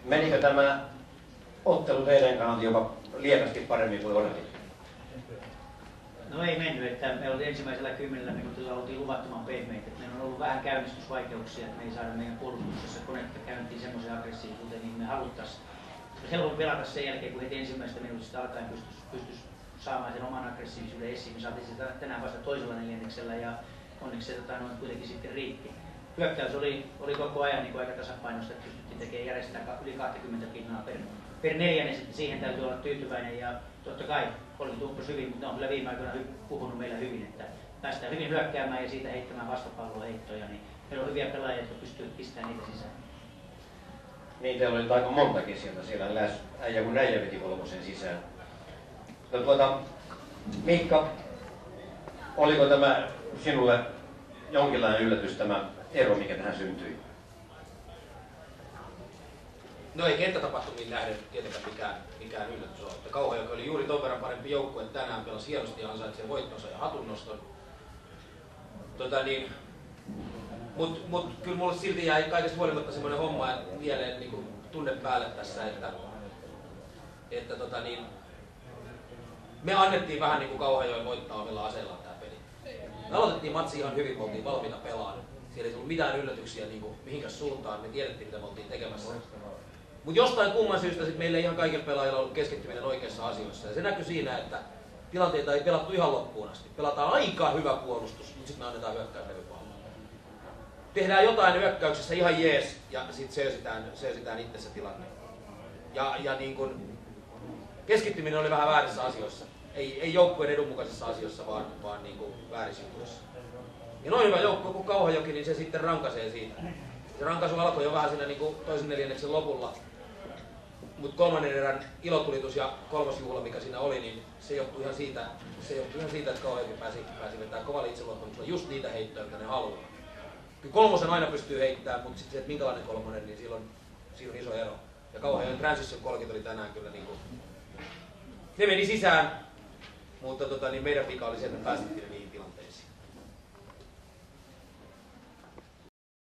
Menikö tämä ottelu teidän kannalta jopa lievästi paremmin kuin odotitte? No ei mennyt, että me oltiin ensimmäisellä 10 minuutilla oltiin luvattoman pehmeitä. Meillä on ollut vähän käynnistysvaikeuksia, että me ei saada meidän puolustuksessa konetta käyntiin semmoisen aggressiivisuuteen, niin me haluttaisiin helpompi pelata sen jälkeen, kun heti ensimmäisestä minuutista alkaen pystyisi saamaan sen oman aggressiivisuuden esiin. Me saatiin sitä tänään vasta toisella neljänneksellä ja onneksi se kuitenkin sitten riitti. Hyökkäys oli koko ajan niin aika tasapainosta, että pystyttiin tekemään järjestää yli 20 pinnaa per neljännes, että siihen täytyy olla tyytyväinen ja totta kai oli Tuppos hyvin, mutta ne on kyllä viime aikoina puhunut meillä hyvin, että päästään hyvin hyökkäämään ja siitä heittämään vastapalloheittoja, niin meillä on hyviä pelaajia, jotka pystyvät pistämään niitä sisään. Niin, teillä oli aika montakin sieltä, siellä äijä kun äijä veti kolmosen sisään. No, Miikka, oliko tämä sinulle jonkinlainen yllätys tämä ero, mikä tähän syntyi? No ei kenttätapahtumiin nähden tietenkään mikään yllätys ole. Kauhajoki oli juuri ton verran parempi joukkue, että tänään pelasi hienosti ja ansaitsee voittonsa ja hatunnoston. Mut kyllä mulle silti jäi kaikesta huolimatta semmoinen homma mieleen niin tunne päälle tässä, että me annettiin vähän niin kuin Kauhajoen voittaa omilla aseillaan tää peli. Me aloitettiin matsi ihan hyvin, me oltiin valmiita pelaamaan. Siellä ei tullut mitään yllätyksiä niin kuin mihinkäs suuntaan, me tiedettiin mitä me oltiin tekemässä. Mutta jostain kumman syystä sit meillä ei ihan kaikilla pelaajilla ollut keskittyminen oikeassa asioissa. Ja se näkyy siinä, että tilanteita ei pelattu ihan loppuun asti. Pelataan aika hyvä puolustus, mutta sitten me annetaan hyökkäyslevypalloa. Tehdään jotain hyökkäyksessä ihan jees ja sitten seesitään itse se tilanne. Ja niin kun, keskittyminen oli vähän väärissä asioissa. Ei joukkueen edun mukaisissa asioissa, vaan niin kun väärissä jutuissa. Ja noin hyvä joukkue kuin Kauhajoki, niin se sitten rankaisee siitä. Se rankaisu alkoi jo vähän siinä niin kuin toisen neljänneksen lopulla. Mutta kolmannen erän ilotulitus ja kolmosjuhla, mikä siinä oli, niin se johtui ihan siitä, että Kauhajoki pääsi vetämään kovalla itseluottamuksella just niitä heittoja, mitä ne haluaa. Kyllä kolmosen aina pystyy heittämään, mutta sitten se, että minkälainen kolmonen, niin Siinä on iso ero. Ja Kauhajoen Transition 30 oli tänään kyllä niinku... Ne meni sisään, mutta niin meidän vika oli se, että me päästettiin